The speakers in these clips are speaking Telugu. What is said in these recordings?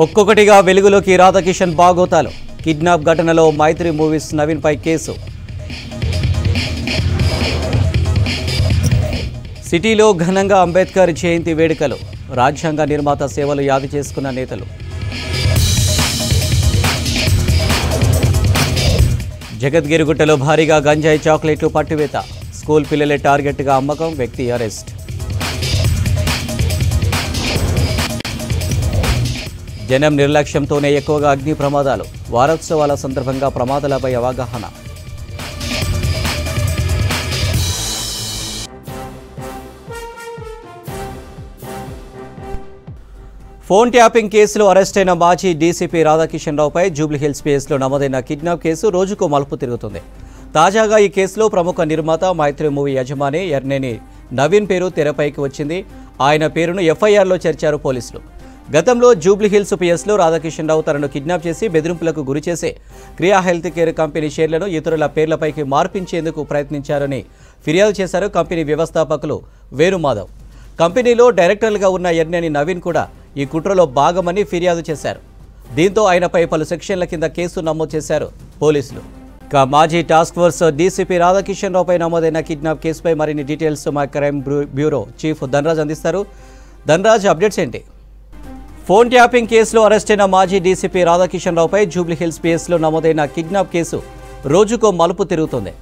ఒక్కొక్కటిగా వెలుగులోకి రాధాకిషన్ బాగోతాలు. కిడ్నాప్ ఘటనలో మైత్రి మూవీస్ నవీన్పై కేసు. సిటీలో ఘనంగా అంబేద్కర్ జయంతి వేడుకలు. రాజ్యాంగ నిర్మాత సేవలు యాది చేసుకున్న నేతలు. జగద్గిరిగుట్టలో భారీగా గంజాయి చాక్లెట్లు పట్టివేత. స్కూల్ పిల్లలే టార్గెట్గా అమ్మకం. వ్యక్తి అరెస్ట్. జనం నిర్లక్ష్యంతోనే ఎక్కువగా అగ్ని ప్రమాదాలు. వారోత్సవాల సందర్భంగా ప్రమాదాలపై అవగాహన. ఫోన్ ట్యాపింగ్ కేసులో అరెస్టైన మాజీ డీసీపీ రాధాకిషన్ రావుపై జూబ్లీహిల్స్ పిఎస్లో నమోదైన కిడ్నాప్ కేసు రోజుకో మలుపు తిరుగుతుంది. తాజాగా ఈ కేసులో ప్రముఖ నిర్మాత మైత్రి మూవీ యజమాని ఎర్నేని నవీన్ పేరు తెరపైకి వచ్చింది. ఆయన పేరును ఎఫ్ఐఆర్లో చేర్చారు పోలీసులు. గతంలో జూబ్లీహిల్స్ పిఎస్లో రాధాకిషన్ రావు తనను కిడ్నాప్ చేసి బెదిరింపులకు గురిచేసి క్రియా హెల్త్ కేర్ కంపెనీ షేర్లను ఇతరుల పేర్లపైకి మార్పించేందుకు ప్రయత్నించారని ఫిర్యాదు చేశారు కంపెనీ వ్యవస్థాపకులు వేణుమాధవ్. కంపెనీలో డైరెక్టర్లుగా ఉన్న ఎర్నేని నవీన్ కూడా ఈ కుట్రలో భాగమని ఫిర్యాదు చేశారు. దీంతో ఆయనపై పలు సెక్షన్ల కింద కేసు నమోదు చేశారు పోలీసులు. మాజీ టాస్క్ ఫోర్స్ డీసీపీ రాధాకిషన్ రావుపై నమోదైన కిడ్నాప్ కేసుపై మరిన్ని డీటెయిల్స్ మా క్రైమ్ బ్యూరో చీఫ్ ధనరాజ్ అందిస్తారు. ధనరాజ్, అప్డేట్స్ ఏంటి? ఫోన్ ట్యాపింగ్ కేసులో అరెస్టైన మాజీ డీసీపీ రాధాకిషన్ రావుపై జూబ్లీహిల్స్ పిఎస్లో నమోదైన కిడ్నాప్ కేసు రోజుకో మలుపు తిరుగుతుంది.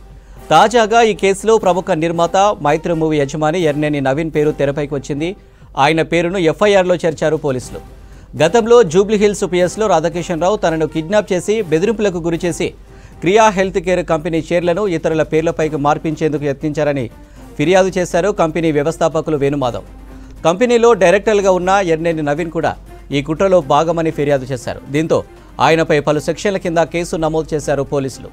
తాజాగా ఈ కేసులో ప్రముఖ నిర్మాత మైత్రి మూవీ యజమాని ఎర్నేని నవీన్ పేరు తెరపైకి వచ్చింది. ఆయన పేరును ఎఫ్ఐఆర్లో చేర్చారు పోలీసులు. గతంలో జూబ్లీహిల్స్ పిఎస్లో రాధాకిషన్ రావు తనను కిడ్నాప్ చేసి బెదిరింపులకు గురిచేసి క్రియా హెల్త్ కేర్ కంపెనీ షేర్లను ఇతరుల పేర్లపైకి మార్పించేందుకు యత్నించారని ఫిర్యాదు చేశారు కంపెనీ వ్యవస్థాపకులు వేణుమాధవ్. కంపెనీలో డైరెక్టర్లుగా ఉన్న ఎర్నేని నవీన్ కూడా ఈ కుట్రలో భాగమని ఫిర్యాదు చేశారు. దీంతో ఆయనపై పలు సెక్షన్ల కింద కేసు నమోదు చేశారు పోలీసులు.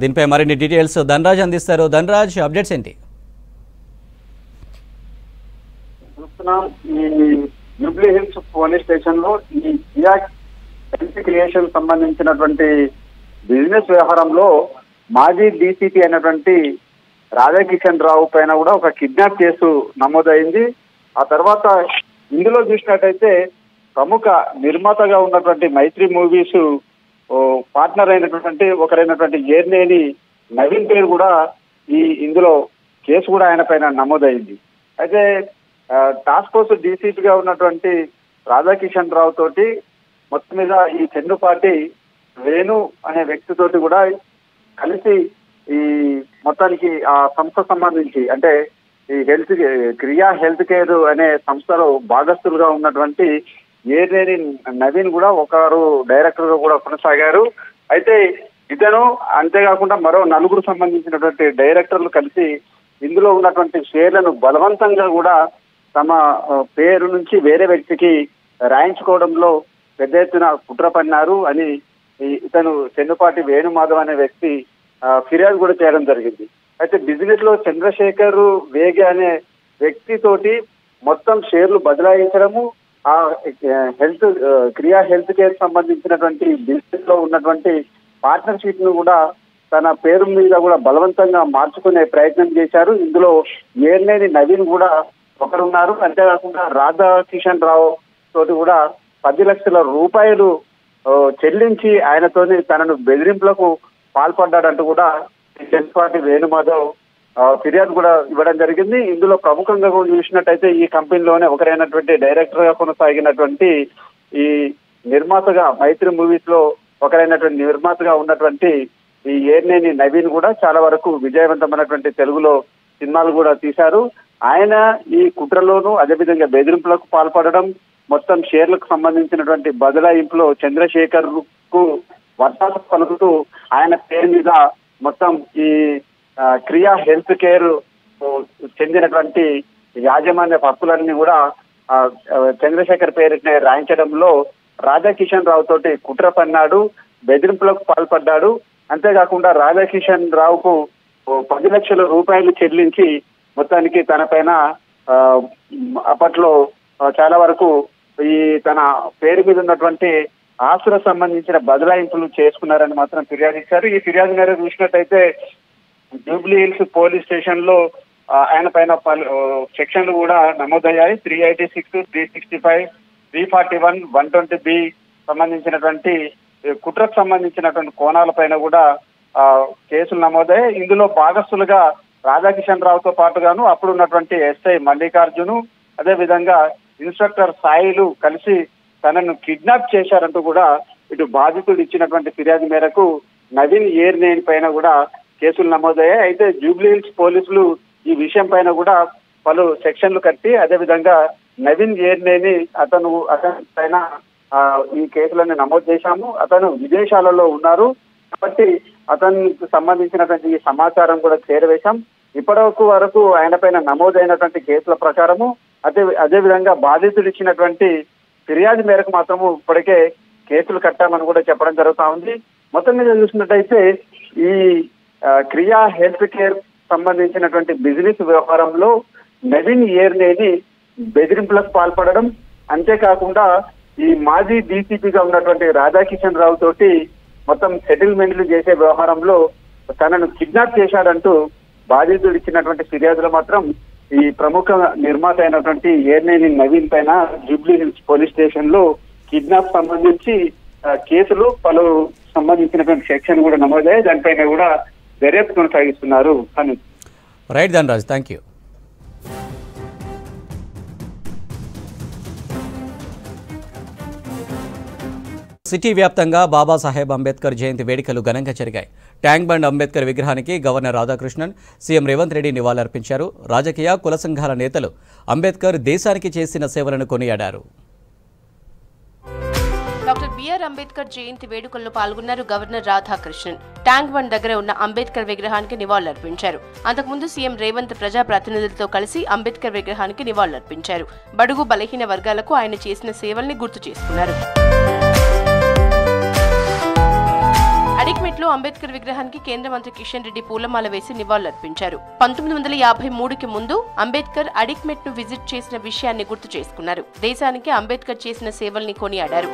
దీనిపై మరిన్ని డీటెయిల్స్ ధనరాజ్ అందిస్తారు. ధనరాజ్, అప్డేట్స్ ఏంటి? ఈ జూబ్లీహిల్స్ పోలీస్ స్టేషన్ లో ఈ హెల్త్ క్రియేషన్ సంబంధించినటువంటి బిజినెస్ వ్యవహారంలో మాజీ డీసీపీ అయినటువంటి రాధాకిషన్ రావు పైన కూడా ఒక కిడ్నాప్ కేసు నమోదైంది. ఆ తర్వాత ఇందులో చూసినట్టయితే ప్రముఖ నిర్మాతగా ఉన్నటువంటి మైత్రి మూవీస్ పార్ట్నర్ అయినటువంటి ఒకరైనటువంటి ఎర్నేని నవీన్ పేరు కూడా ఇందులో కేసు కూడా ఆయన పైన నమోదైంది. అయితే టాస్క్ ఫోర్స్ డీసీపీగా ఉన్నటువంటి రాధాకిషన్ రావు తోటి మొత్తం మీద ఈ చెన్నుపాటి వేణు అనే వ్యక్తితోటి కూడా కలిసి ఈ మొత్తానికి ఆ సంస్థ సంబంధించి అంటే ఈ క్రియా హెల్త్ కేర్ అనే సంస్థలో భాగస్తులుగా ఉన్నటువంటి ఏర్నేని నవీన్ కూడా ఒకరు డైరెక్టర్ గా కూడా కొనసాగారు. అయితే ఇతను అంతేకాకుండా మరో నలుగురు సంబంధించినటువంటి డైరెక్టర్లు కలిసి ఇందులో ఉన్నటువంటి షేర్లను బలవంతంగా కూడా తమ పేరు నుంచి వేరే వ్యక్తికి రాయించుకోవడంలో పెద్ద ఎత్తున కుట్ర పన్నారు అని ఇతను చెన్నుపాటి వేణుమాధవ్ అనే వ్యక్తి ఫిర్యాదు కూడా చేయడం జరిగింది. అయితే బిజినెస్ లో చంద్రశేఖర్ వేగే అనే వ్యక్తితోటి మొత్తం షేర్లు బదలాయించడము, ఆ క్రియా హెల్త్ కేర్ సంబంధించినటువంటి బిజినెస్ లో ఉన్నటువంటి పార్ట్నర్షిప్ ను కూడా తన పేరు మీద కూడా బలవంతంగా మార్చుకునే ప్రయత్నం చేశారు. ఇందులో ఏర్నేని నవీన్ కూడా ఒకరున్నారు. అంతేకాకుండా రాధాకిషన్ రావు తోటి కూడా 10 లక్షల రూపాయలు చెల్లించి ఆయనతోని తనను బెదిరింపులకు పాల్పడ్డాడంటూ కూడా చెన్నుపాటి వేణుమాధవ్ ఫిర్యాదు కూడా ఇవ్వడం జరిగింది. ఇందులో ప్రముఖంగా చూసినట్టయితే ఈ కంపెనీలోనే ఒకరైనటువంటి డైరెక్టర్ గా కొనసాగినటువంటి ఈ నిర్మాతగా మైత్రి మూవీస్ లో ఒకరైనటువంటి నిర్మాతగా ఉన్నటువంటి ఈ ఏర్నేని నవీన్ కూడా చాలా వరకు విజయవంతమైనటువంటి తెలుగులో సినిమాలు కూడా తీశారు. ఆయన ఈ కుట్రలోనూ అదేవిధంగా బెదిరింపులకు పాల్పడడం, మొత్తం షేర్లకు సంబంధించినటువంటి బదలాయింపులో చంద్రశేఖర్ కు వర్షాలు పలుకుతూ ఆయన పేరు మీద మొత్తం ఈ క్రియా హెల్త్ కేర్ చెందినటువంటి యాజమాన్య హక్కులన్నీ కూడా చంద్రశేఖర్ పేరునే రాయించడంలో రాధాకిషన్ రావు తోటి కుట్ర పన్నాడు, బెదిరింపులకు పాల్పడ్డాడు. అంతేకాకుండా రాధాకిషన్ రావుకు 10 లక్షల రూపాయలు చెల్లించి మొత్తానికి తన పైన అప్పట్లో చాలా వరకు ఈ తన పేరు మీద ఉన్నటువంటి ఆస్తులకు సంబంధించిన బదలాయింపులు చేసుకున్నారని మాత్రం ఫిర్యాదు ఇచ్చారు. ఈ ఫిర్యాదు మేరకు చూసినట్టయితే జూబ్లీహిల్స్ పోలీస్ స్టేషన్ లో ఆయన పైన సెక్షన్లు కూడా నమోదయ్యాయి. 386, 365, 341, 120B సంబంధించినటువంటి కుట్రకు సంబంధించినటువంటి కోణాలపైన కూడా కేసులు నమోదయ్యాయి. ఇందులో భాగస్థులుగా రాధాకిషన్ రావుతో పాటుగాను అప్పుడు ఉన్నటువంటి ఎస్ఐ మల్లికార్జును, అదే విధంగా ఇన్స్ట్రక్టర్ సాయిలు కలిసి తనను కిడ్నాప్ చేశారంటూ కూడా ఇటు బాధితుడు ఇచ్చినటువంటి ఫిర్యాదు మేరకు నవీన్ ఏర్నేని పైన కూడా కేసులు నమోదయ్యాయి. అయితే జూబ్లీ హిల్స్ పోలీసులు ఈ విషయం పైన కూడా పలు సెక్షన్లు కట్టి అదే విధంగా నవీన్ ఏర్నేని అతని పైన ఈ కేసులను నమోదు చేశాము. అతను విదేశాలలో ఉన్నారు కాబట్టి అతనికి సంబంధించినటువంటి ఈ సమాచారం కూడా చేరవేశాం. ఇప్పటి వరకు ఆయన పైన నమోదైనటువంటి కేసుల ప్రకారము అదే విధంగా బాధితుడు ఇచ్చినటువంటి ఫిర్యాదు మేరకు మాత్రము ఇప్పటికే కేసులు కట్టామని కూడా చెప్పడం జరుగుతా ఉంది. మొత్తం మీద చూసినట్టయితే ఈ క్రియా హెల్త్ కేర్ సంబంధించినటువంటి బిజినెస్ వ్యవహారంలో నవీన్ ఏర్నేని బెదిరింపులకు పాల్పడడం, అంతేకాకుండా ఈ మాజీ డీసీపీగా ఉన్నటువంటి రాధాకిషన్ రావు తోటి మొత్తం సెటిల్మెంట్లు చేసే వ్యవహారంలో తనను కిడ్నాప్ చేశాడంటూ బాధితుడు ఇచ్చినటువంటి ఫిర్యాదులో మాత్రం ఈ ప్రముఖ నిర్మాత అయినటువంటి ఏర్నేని నవీన్ పైన జూబ్లీ హిల్స్ పోలీస్ స్టేషన్ లో కిడ్నాప్ సంబంధించి కేసులు పలు సంబంధించినటువంటి సెక్షన్ కూడా నమోదయ్యాయి. దానిపైన కూడా దర్యాప్తు కొనసాగిస్తున్నారు. అని right Dhanraj, thank you. City వ్యాప్తంగా బాబాసాహెబ్ అంబేద్కర్ జయంతి వేడుకలు ఘనంగా జరిగాయి. ట్యాంక్ బండ్ అంబేద్కర్ విగ్రహానికి గవర్నర్ రాధాకృష్ణన్, సీఎం రేవంత్ రెడ్డి నివాళులర్పించారు. రాజకీయ కుల సంఘాల నేతలు అంబేద్కర్ దేశానికి చేసిన సేవలను కొనియాడారు. డాక్టర్ బిఆర్ అంబేద్కర్ జయంతి వేడుకల్లో పాల్గొన్నారు గవర్నర్ రాధాకృష్ణన్. ట్యాంక్ బండ్ దగ్గర ఉన్న అంబేద్కర్ విగ్రహానికి నివాళులర్పించారు. అంతకుముందు సీఎం రేవంత్ ప్రజాప్రతినిధులతో కలిసి అంబేద్కర్ విగ్రహానికి నివాళులర్పించారు. బడుగు బలహీన వర్గాలకు ఆయన చేసిన సేవల్ని గుర్తు చేసుకున్నారు. అడిక్మెట్లో అంబేద్కర్ విగ్రహానికి కేంద్ర మంత్రి కిషన్ రెడ్డి పూలమాల వేసి నివాళులర్పించారు. 1953కి ముందు అంబేద్కర్ అడిక్మెట్ ను విజిట్ చేసిన విషయాన్ని గుర్తు చేసుకున్నారు. దేశానికి అంబేద్కర్ చేసిన సేవల్ని కొనియాడారు.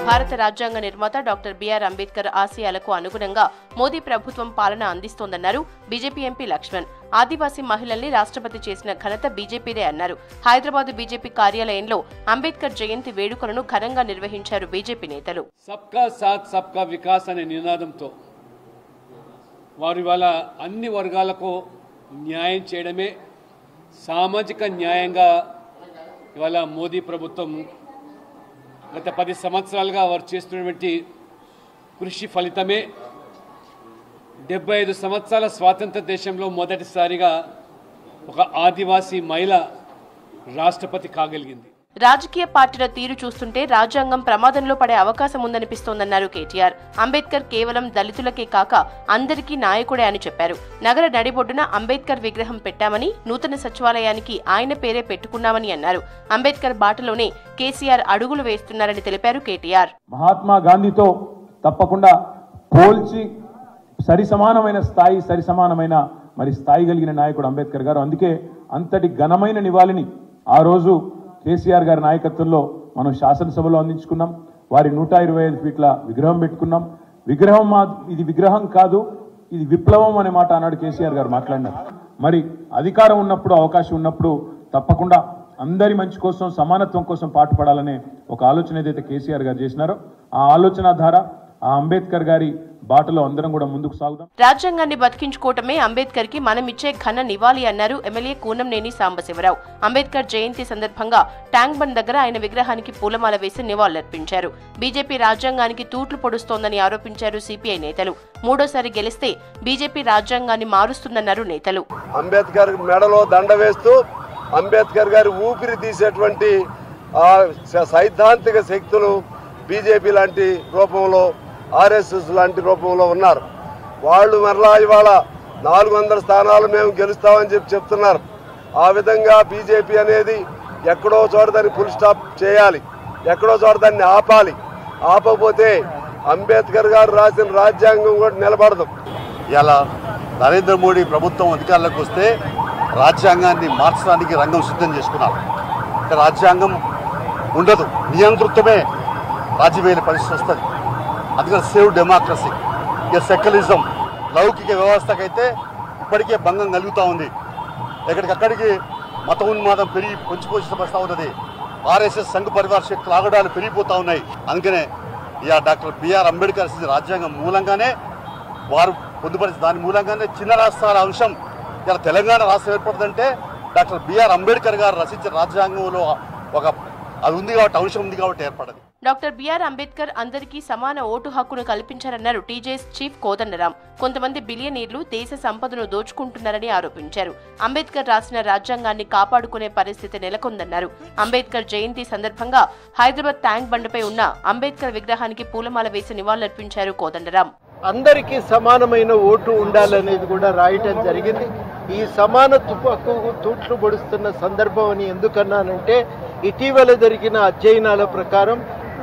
భారత రాజ్యాంగ నిర్మాత డాక్టర్ బిఆర్ అంబేద్కర్ ఆశయాలకు అనుగుణంగా మోదీ ప్రభుత్వం పాలన అందిస్తోందన్నారు బీజేపీ ఎంపీ లక్ష్మణ్. ఆదివాసీ మహిళల్ని రాష్ట్రపతి చేసిన ఘనత బీజేపీదే అన్నారు. హైదరాబాద్ బీజేపీ కార్యాలయంలో అంబేద్కర్ జయంతి వేడుకలను ఘనంగా నిర్వహించారు బీజేపీ నేతలు. సబ్కా సాత్ సబ్కా వికాస్ అనే నినాదంతో వారి వల్ల అన్ని వర్గాలకు న్యాయం చేయడమే సామాజిక న్యాయంగా ఇవాళ మోదీ ప్రభుత్వం గత 10 సంవత్సరాలుగా వారు చేస్తున్నటువంటి కృషి ఫలితమే 75 సంవత్సరాల స్వాతంత్ర దేశంలో మొదటిసారిగా ఒక ఆదివాసీ మహిళ రాష్ట్రపతి కాగలిగింది. రాజకీయ పార్టీల తీరు చూస్తుంటే రాజ్యాంగం ప్రమాదంలో పడే అవకాశం ఉందనిపిస్తోందన్నారు కేటీఆర్. అంబేద్కర్ కేవలం దళితులకే కాక అందరికీ నాయకుడే అని చెప్పారు. నగర నడిబొడ్డున అంబేద్కర్ విగ్రహం పెట్టామని, నూతన సచివాలయానికి ఆయన పేరే పెట్టుకున్నామని అన్నారు. అంబేద్కర్ బాటలోనే కేసీఆర్ అడుగులు వేస్తున్నారని తెలిపారు కేటీఆర్. మహాత్మా గాంధీతో తప్పకుండా పోల్చి సరిసమానమైన స్థాయి కలిగిన నాయకుడు అంబేద్కర్ గారు. అందుకే అంతటి ఘనమైన నివాళిని ఆ రోజు కేసీఆర్ గారి నాయకత్వంలో మనం శాసనసభలో అందించుకున్నాం. వారి 125 ఫీట్ల విగ్రహం పెట్టుకున్నాం. ఇది విగ్రహం కాదు, ఇది విప్లవం అనే మాట ఆనాడు కేసీఆర్ గారు మాట్లాడినారు. మరి అధికారం ఉన్నప్పుడు, అవకాశం ఉన్నప్పుడు తప్పకుండా అందరి మంచి కోసం, సమానత్వం కోసం పాటుపడాలనే ఒక ఆలోచన ఏదైతే కేసీఆర్ గారు చేసినారో ఆ ఆలోచన ద్వారా ఆ అంబేద్కర్ గారి బాటలో అందరం కూడా ముందుకు సాగుదాం. రాజ్యాంగాన్ని బతికించుకోవటమే అంబేద్కర్ కి మనమిచ్చే ఘన నివాళి అన్నారు ఎమ్మెల్యే కూనంనేని సాంబశివరావు. అంబేద్కర్ జయంతి సందర్భంగా ట్యాంక్ బండ్ దగ్గర ఆయన విగ్రహానికి పూలమాల వేసి నివాళులర్పించారు. బీజేపీ రాజ్యాంగానికి తూట్లు పొడుస్తోందని ఆరోపించారు సిపిఐ నేతలు. మూడోసారి గెలిస్తే బీజేపీ రాజ్యాంగాన్ని మారుస్తుందన్నారు నేతలు. అంబేద్కర్ మెడలో దండ వేస్తూ అంబేద్కర్ గారి ఊపిరి తీసేటువంటి సైద్ధాంతిక శక్తులు బీజేపీ లాంటి రూపంలో, ఆర్ఎస్ఎస్ లాంటి రూపంలో ఉన్నారు. వాళ్ళు మరలా ఇవాళ 400 స్థానాలు మేము గెలుస్తామని చెప్తున్నారు. ఆ విధంగా బీజేపీ అనేది ఎక్కడో చోట దాన్ని ఫుల్ స్టాప్ చేయాలి, ఎక్కడో చోట దాన్ని ఆపాలి. ఆపకపోతే అంబేద్కర్ గారు రాసిన రాజ్యాంగం కూడా నిలబడదు. ఇలా నరేంద్ర మోడీ ప్రభుత్వం అధికారంలోకి వస్తే రాజ్యాంగాన్ని మార్చడానికి రంగం సిద్ధం చేసుకున్నారు. రాజ్యాంగం ఉండదు, నియంతృత్వమే రాజ్యవేల పరిస్థితి వస్తుంది. అందుకని సేవ్ డెమోక్రసీ, ఇక సెక్యులరిజం, లౌకిక వ్యవస్థకైతే ఇప్పటికే భంగం కలుగుతూ ఉంది. ఎక్కడికక్కడికి మత ఉన్మాదం పెరిగి పొంచిపోషిస్తూ ఉన్నది. ఆర్ఎస్ఎస్ సంఘ పరివార శక్తులు ఆగడాలు పెరిగిపోతూ ఉన్నాయి. అందుకనే ఇక డాక్టర్ బిఆర్ అంబేద్కర్ రాజ్యాంగం మూలంగానే వారు పొందుపరిచిన దాని మూలంగానే చిన్న రాష్ట్రాల అంశం ఇలా తెలంగాణ రాష్ట్రం ఏర్పడుతుందంటే డాక్టర్ బిఆర్ అంబేద్కర్ గారు రచించిన రాజ్యాంగంలో ఒక అది ఉంది కాబట్టి అంశం ఉంది కాబట్టి ఏర్పడదు. డాక్టర్ బిఆర్ అంబేద్కర్ అందరికీ సమాన ఓటు హక్కును కల్పించారన్నారు టీజేఎస్ చీఫ్ కోదండరాం. కొంతమంది బిలియనీర్లు దేశ సంపదను దోచుకుంటున్నారని ఆరోపించారు. అంబేద్కర్ రాసిన రాజ్యాంగాన్ని కాపాడుకునే పరిస్థితి నెలకొందన్నారు. అంబేద్కర్ జయంతి సందర్భంగా హైదరాబాద్ ట్యాంక్ బండపై ఉన్న అంబేద్కర్ విగ్రహానికి పూలమాల వేసి నివాళులర్పించారు కోదండరాం. అందరికీ సమానమైన ఓటు ఉండాలనేది కూడా రాయటం జరిగింది. ఈ సమానత్వపు హక్కుకు తూట్లు పొడుస్తున్న సందర్భం అని ఎందుకన్నానంటే ఇటీవల జరిగిన అధ్యయనాల ప్రకారం